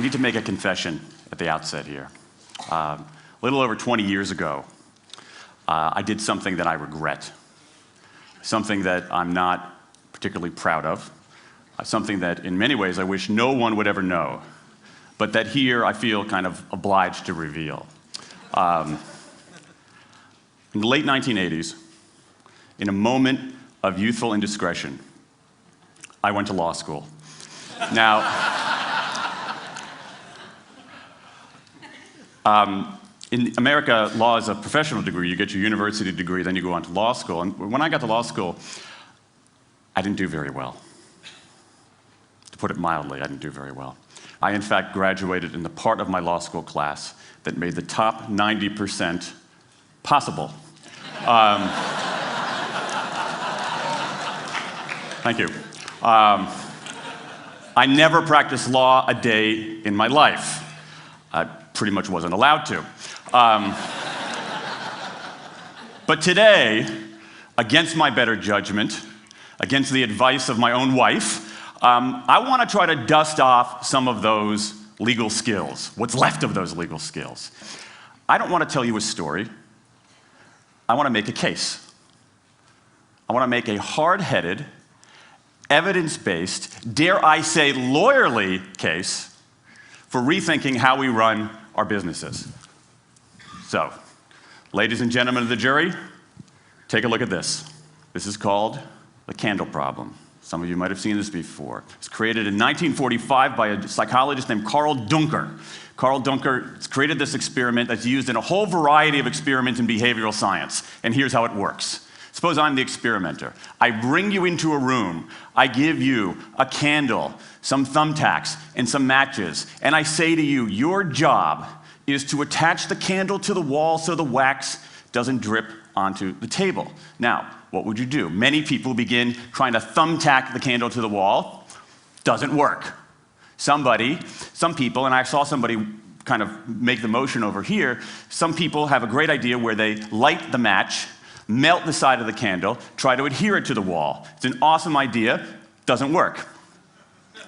need to make a confession at the outset here. A little over 20 years ago, I did something that I regret, something that I'm not particularly proud of, something that in many ways I wish no one would ever know, but that here I feel kind of obliged to reveal. In the late 1980s, in a moment of youthful indiscretion, I went to law school. Now, in America, law is a professional degree. You get your university degree, then you go on to law school. And when I got to law school, I didn't do very well. To put it mildly, I didn't do very well. I, in fact, graduated in the part of my law school class that made the top 90% possible. Thank you. I never practiced law a day in my life. I pretty much wasn't allowed to. But today, against my better judgment, against the advice of my own wife, I want to try to dust off some of those legal skills, what's left of those legal skills. I don't want to tell you a story. I want to make a case. I want to make a hard-headed, evidence-based, dare I say lawyerly case for rethinking how we run our businesses. So, ladies and gentlemen of the jury, take a look at this. This is called the candle problem. Some of you might have seen this before. It was created in 1945 by a psychologist named Carl Duncker. Carl Duncker created this experiment that's used in a whole variety of experiments in behavioral science. And here's how it works. Suppose I'm the experimenter. I bring you into a room. I give you a candle, some thumbtacks, and some matches. And I say to you, your job is to attach the candle to the wall so the wax doesn't drip onto the table. Now, what would you do? Many people begin trying to thumbtack the candle to the wall. Doesn't work. Some people, and I saw somebody kind of make the motion over here, some people have a great idea where they light the match, melt the side of the candle, try to adhere it to the wall. It's an awesome idea, doesn't work.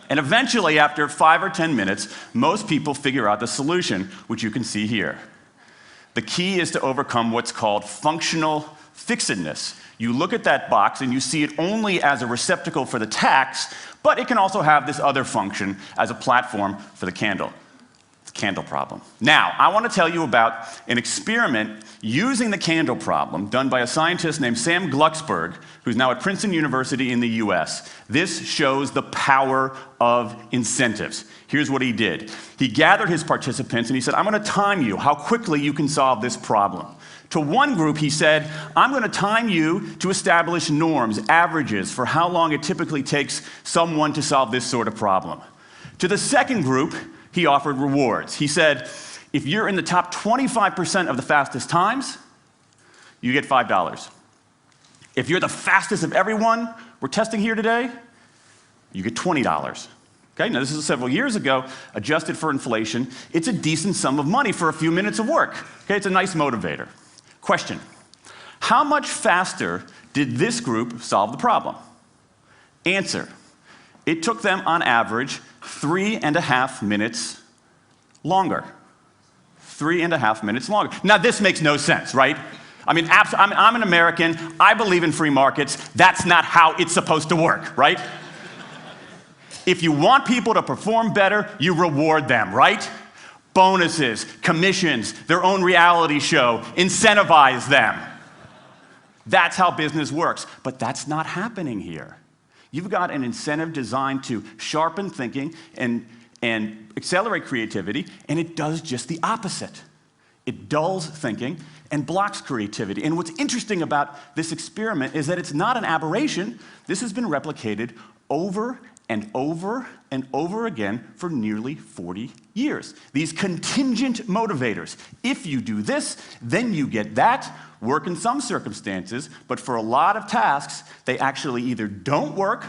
And eventually, after 5 or 10 minutes, most people figure out the solution, which you can see here. The key is to overcome what's called functional fixedness. You look at that box and you see it only as a receptacle for the tacks, but it can also have this other function as a platform for the candle. It's the candle problem. Now, I want to tell you about an experiment using the candle problem done by a scientist named Sam Glucksberg, who's now at Princeton University in the US. This shows the power of incentives. Here's what he did. He gathered his participants and he said, I'm going to time you how quickly you can solve this problem. To one group, he said, I'm going to time you to establish norms, averages, for how long it typically takes someone to solve this sort of problem. To the second group, he offered rewards. He said, if you're in the top 25% of the fastest times, you get $5. If you're the fastest of everyone we're testing here today, you get $20. Okay, now this is several years ago, adjusted for inflation. It's a decent sum of money for a few minutes of work. Okay, it's a nice motivator. Question, how much faster did this group solve the problem? Answer, it took them on average 3.5 minutes longer. 3.5 minutes longer. Now this makes no sense, right? I mean, I'm an American, I believe in free markets, that's not how it's supposed to work, right? If you want people to perform better, you reward them, right? Bonuses, commissions, their own reality show, incentivize them. That's how business works, but that's not happening here. You've got an incentive designed to sharpen thinking and accelerate creativity, and it does just the opposite. It dulls thinking and blocks creativity. And what's interesting about this experiment is that it's not an aberration. This has been replicated over and over and over again for nearly 40 years. These contingent motivators. If you do this, then you get that, work in some circumstances, but for a lot of tasks, they actually either don't work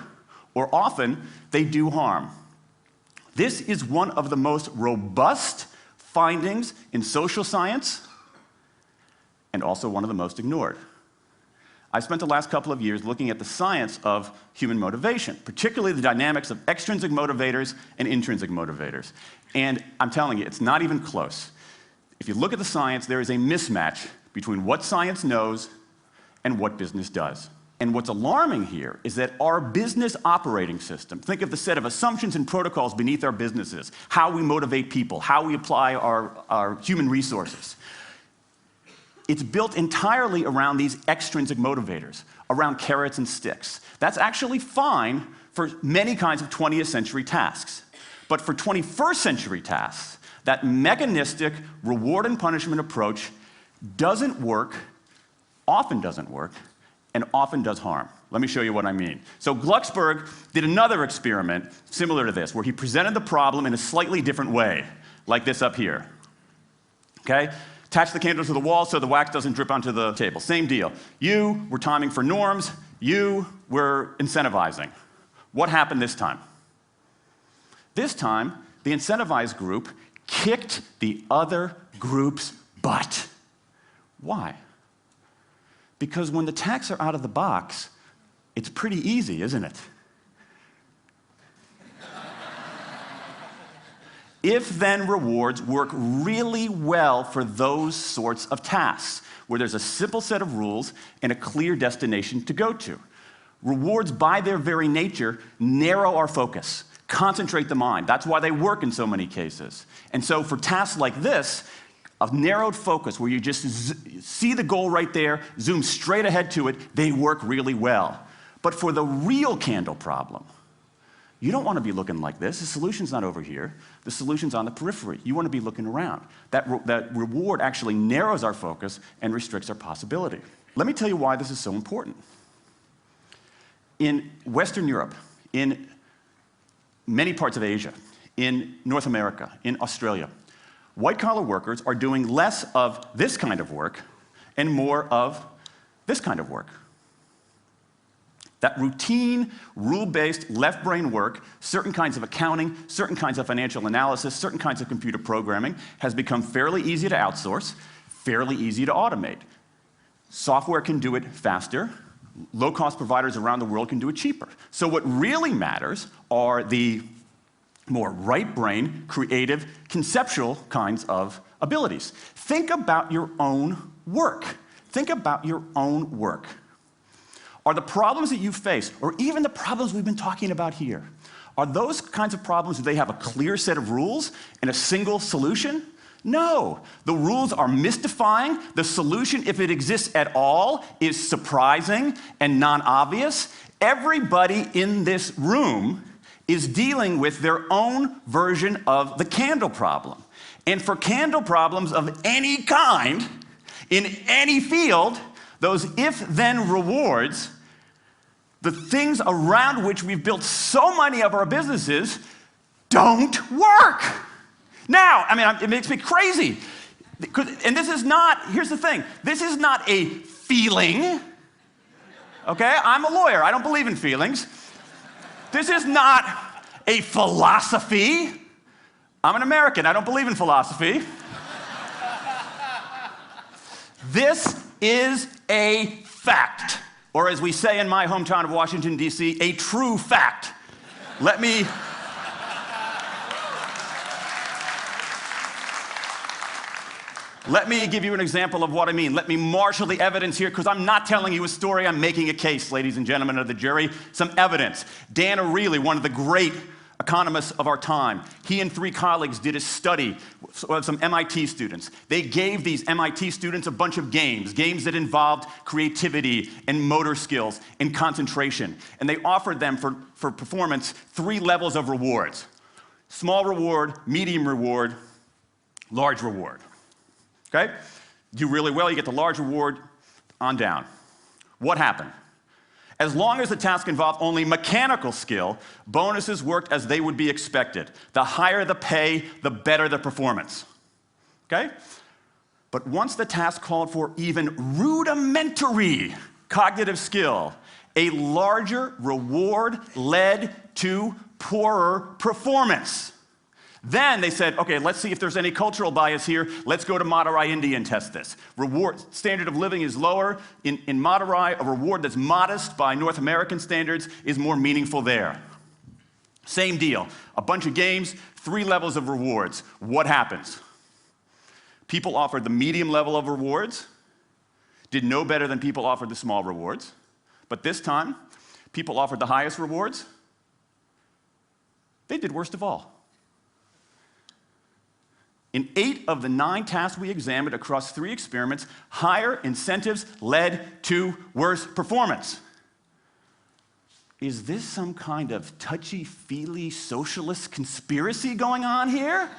or often they do harm. This is one of the most robust findings in social science and also one of the most ignored. I spent the last couple of years looking at the science of human motivation, particularly the dynamics of extrinsic motivators and intrinsic motivators. And I'm telling you, it's not even close. If you look at the science, there is a mismatch between what science knows and what business does. And what's alarming here is that our business operating system, think of the set of assumptions and protocols beneath our businesses, how we motivate people, how we apply our human resources. It's built entirely around these extrinsic motivators, around carrots and sticks. That's actually fine for many kinds of 20th century tasks. But for 21st century tasks, that mechanistic reward and punishment approach doesn't work, often doesn't work, and often does harm. Let me show you what I mean. So Glucksberg did another experiment similar to this, where he presented the problem in a slightly different way, like this up here. Okay? Attach the candle to the wall so the wax doesn't drip onto the table. Same deal. You were timing for norms. You were incentivizing. What happened this time? This time, the incentivized group kicked the other group's butt. Why? Because when the tasks are out of the box, it's pretty easy, isn't it? If-then rewards work really well for those sorts of tasks, where there's a simple set of rules and a clear destination to go to. Rewards, by their very nature, narrow our focus, concentrate the mind. That's why they work in so many cases. And so for tasks like this, a narrowed focus where you just see the goal right there, zoom straight ahead to it, they work really well. But for the real candle problem, you don't want to be looking like this. The solution's not over here. The solution's on the periphery. You want to be looking around. That reward actually narrows our focus and restricts our possibility. Let me tell you why this is so important. In Western Europe, in many parts of Asia, in North America, in Australia, white-collar workers are doing less of this kind of work and more of this kind of work. That routine, rule-based, left-brain work, certain kinds of accounting, certain kinds of financial analysis, certain kinds of computer programming, has become fairly easy to outsource, fairly easy to automate. Software can do it faster. Low-cost providers around the world can do it cheaper. So what really matters are the more right-brain, creative, conceptual kinds of abilities. Think about your own work. Think about your own work. Are the problems that you face, or even the problems we've been talking about here, are those kinds of problems, do they have a clear set of rules and a single solution? No. The rules are mystifying. The solution, if it exists at all, is surprising and non-obvious. Everybody in this room is dealing with their own version of the candle problem. And for candle problems of any kind, in any field, those if-then rewards, the things around which we've built so many of our businesses, don't work. Now, I mean, it makes me crazy. And this is not, here's the thing, this is not a feeling, okay? I'm a lawyer, I don't believe in feelings. This is not a philosophy. I'm an American, I don't believe in philosophy. This is a fact. Or as we say in my hometown of Washington, D.C., a true fact. Let me give you an example of what I mean. Let me marshal the evidence here, because I'm not telling you a story, I'm making a case, ladies and gentlemen of the jury. Some evidence. Dan Ariely, one of the great economists of our time, he and 3 colleagues did a study of some MIT students. They gave these MIT students a bunch of games that involved creativity and motor skills and concentration. And they offered them for performance 3 levels of rewards. Small reward, medium reward, large reward. Okay? Do really well, you get the large reward, on down. What happened? As long as the task involved only mechanical skill, bonuses worked as they would be expected. The higher the pay, the better the performance. Okay? But once the task called for even rudimentary cognitive skill, a larger reward led to poorer performance. Then they said, okay, let's see if there's any cultural bias here. Let's go to Madurai, India and test this. Standard of living is lower. In Madurai, a reward that's modest by North American standards is more meaningful there. Same deal. A bunch of games, 3 levels of rewards. What happens? People offered the medium level of rewards, did no better than people offered the small rewards. But this time, people offered the highest rewards. They did worst of all. In 8 of the 9 tasks we examined across 3 experiments, higher incentives led to worse performance. Is this some kind of touchy-feely socialist conspiracy going on here?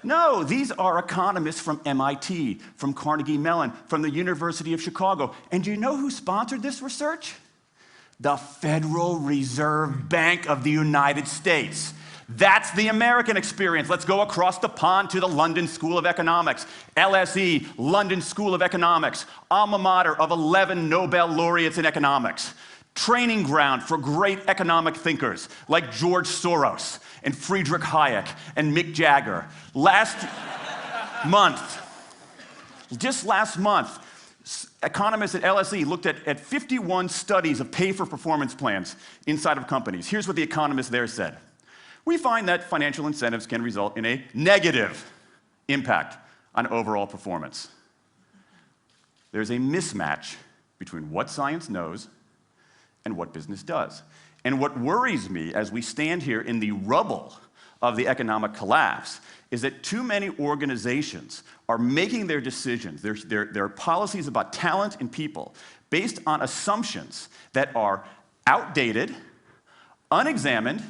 No, these are economists from MIT, from Carnegie Mellon, from the University of Chicago. And do you know who sponsored this research? The Federal Reserve Bank of the United States. That's the American experience. Let's go across the pond to the London School of Economics. LSE, London School of Economics, alma mater of 11 Nobel laureates in economics. Training ground for great economic thinkers like George Soros and Friedrich Hayek and Mick Jagger. Just last month, economists at LSE looked at 51 studies of pay-for-performance plans inside of companies. Here's what the economists there said. We find that financial incentives can result in a negative impact on overall performance. There's a mismatch between what science knows and what business does. And what worries me as we stand here in the rubble of the economic collapse is that too many organizations are making their decisions, their policies about talent and people, based on assumptions that are outdated, unexamined,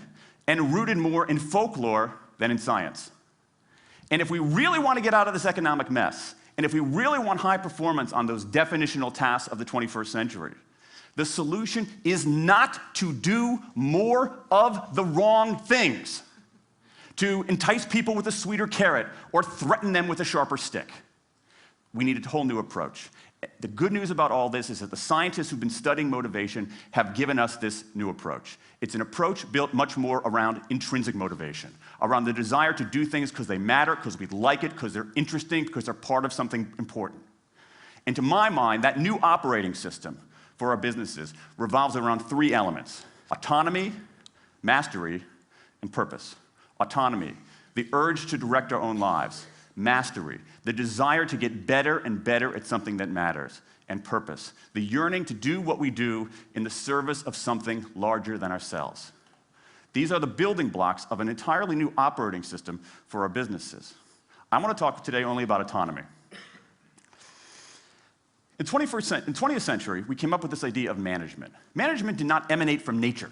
and rooted more in folklore than in science. And if we really want to get out of this economic mess, and if we really want high performance on those definitional tasks of the 21st century, the solution is not to do more of the wrong things, to entice people with a sweeter carrot or threaten them with a sharper stick. We need a whole new approach. The good news about all this is that the scientists who've been studying motivation have given us this new approach. It's an approach built much more around intrinsic motivation, around the desire to do things because they matter, because we like it, because they're interesting, because they're part of something important. And to my mind, that new operating system for our businesses revolves around 3 elements: autonomy, mastery, and purpose. Autonomy, the urge to direct our own lives. Mastery, the desire to get better and better at something that matters. And purpose, the yearning to do what we do in the service of something larger than ourselves. These are the building blocks of an entirely new operating system for our businesses. I want to talk today only about autonomy. In the 20th century, we came up with this idea of management. Management did not emanate from nature.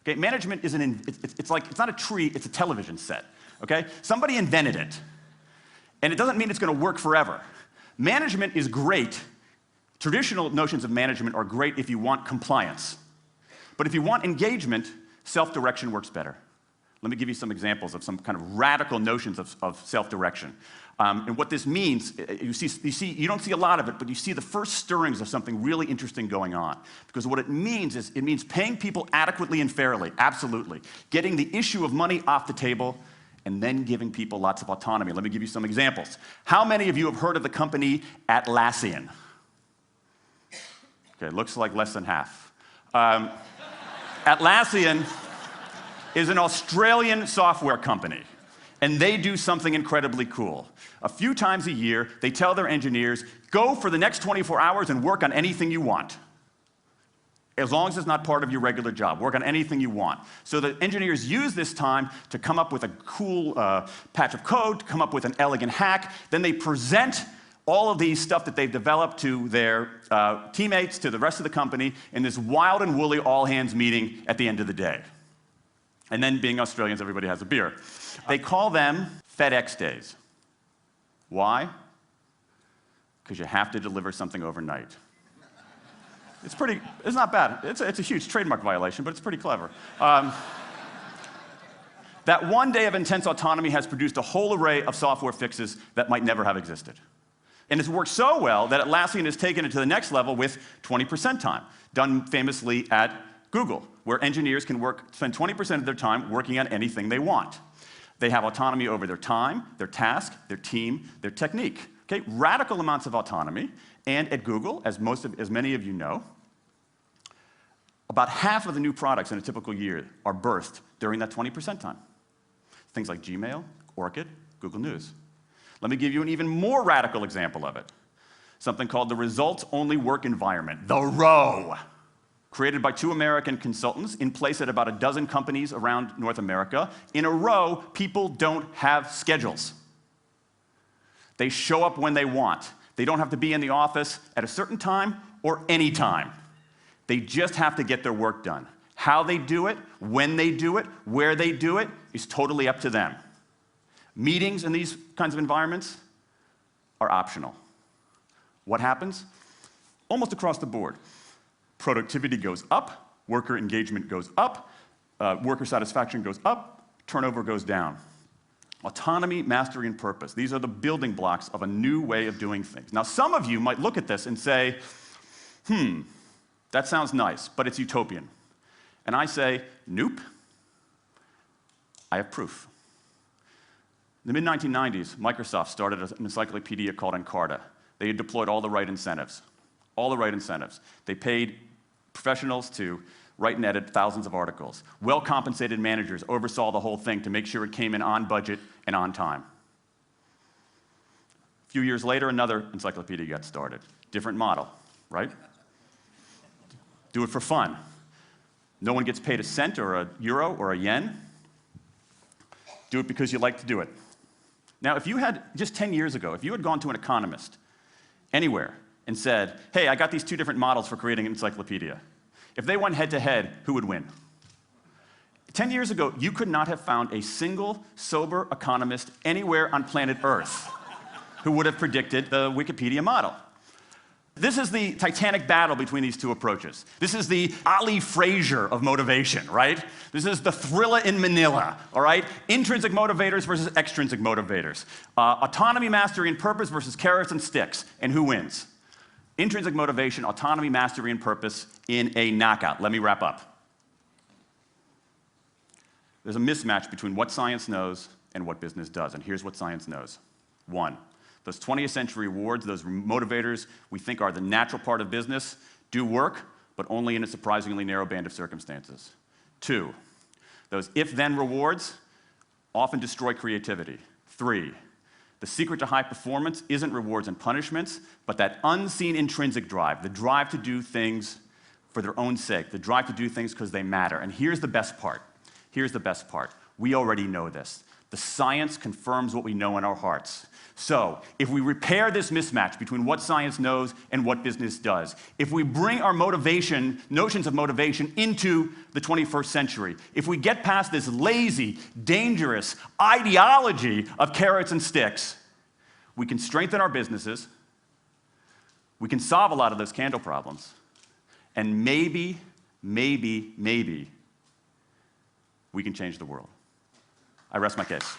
Okay? Management is it's not a tree, it's a television set. Okay? Somebody invented it. And it doesn't mean it's going to work forever. Management is great. Traditional notions of management are great if you want compliance. But if you want engagement, self-direction works better. Let me give you some examples of some kind of radical notions of self-direction. And what this means, you don't see a lot of it, but you see the first stirrings of something really interesting going on. Because what it means is, it means paying people adequately and fairly, absolutely. Getting the issue of money off the table, and then giving people lots of autonomy. Let me give you some examples. How many of you have heard of the company Atlassian? Okay, looks like less than half. Atlassian is an Australian software company, and they do something incredibly cool. A few times a year, they tell their engineers, go for the next 24 hours and work on anything you want. As long as it's not part of your regular job. Work on anything you want. So the engineers use this time to come up with a cool patch of code, to come up with an elegant hack. Then they present all of these stuff that they've developed to their teammates, to the rest of the company, in this wild and woolly all-hands meeting at the end of the day. And then, being Australians, everybody has a beer. They call them FedEx days. Why? Because you have to deliver something overnight. It's not bad. It's a huge trademark violation, but it's pretty clever. That one day of intense autonomy has produced a whole array of software fixes that might never have existed. And it's worked so well that Atlassian has taken it to the next level with 20% time, done famously at Google, where engineers can spend 20% of their time working on anything they want. They have autonomy over their time, their task, their team, their technique. Okay? Radical amounts of autonomy. And at Google, as many of you know, about half of the new products in a typical year are birthed during that 20% time. Things like Gmail, Orchid, Google News. Let me give you an even more radical example of it. Something called the results-only work environment, the ROW, created by 2 American consultants in place at about a dozen companies around North America. In a ROW, people don't have schedules. They show up when they want. They don't have to be in the office at a certain time or any time. They just have to get their work done. How they do it, when they do it, where they do it, is totally up to them. Meetings in these kinds of environments are optional. What happens? Almost across the board. Productivity goes up, worker engagement goes up, worker satisfaction goes up, turnover goes down. Autonomy, mastery, and purpose. These are the building blocks of a new way of doing things. Now, some of you might look at this and say, that sounds nice, but it's utopian. And I say, nope. I have proof. In the mid-1990s, Microsoft started an encyclopedia called Encarta. They had deployed all the right incentives. All the right incentives. They paid professionals to write and edit thousands of articles. Well-compensated managers oversaw the whole thing to make sure it came in on budget and on time. A few years later, another encyclopedia got started. Different model, right? Do it for fun. No one gets paid a cent or a euro or a yen. Do it because you like to do it. Now, if you had, just 10 years ago, if you had gone to an economist anywhere and said, hey, I got these 2 different models for creating an encyclopedia, if they went head-to-head, who would win? 10 years ago, you could not have found a single sober economist anywhere on planet Earth who would have predicted the Wikipedia model. This is the titanic battle between these 2 approaches. This is the Ali Frazier of motivation, right? This is the thriller in Manila, all right? Intrinsic motivators versus extrinsic motivators. Autonomy, mastery, and purpose versus carrots and sticks. And who wins? Intrinsic motivation, autonomy, mastery, and purpose in a knockout. Let me wrap up. There's a mismatch between what science knows and what business does, and here's what science knows. 1, those 20th century rewards, those motivators we think are the natural part of business, do work, but only in a surprisingly narrow band of circumstances. 2, those if-then rewards often destroy creativity. 3, the secret to high performance isn't rewards and punishments, but that unseen intrinsic drive, the drive to do things for their own sake, the drive to do things because they matter. And here's the best part. Here's the best part. We already know this. The science confirms what we know in our hearts. So, if we repair this mismatch between what science knows and what business does, if we bring our motivation, notions of motivation into the 21st century, if we get past this lazy, dangerous ideology of carrots and sticks, we can strengthen our businesses, we can solve a lot of those candle problems, and maybe, we can change the world. I rest my case.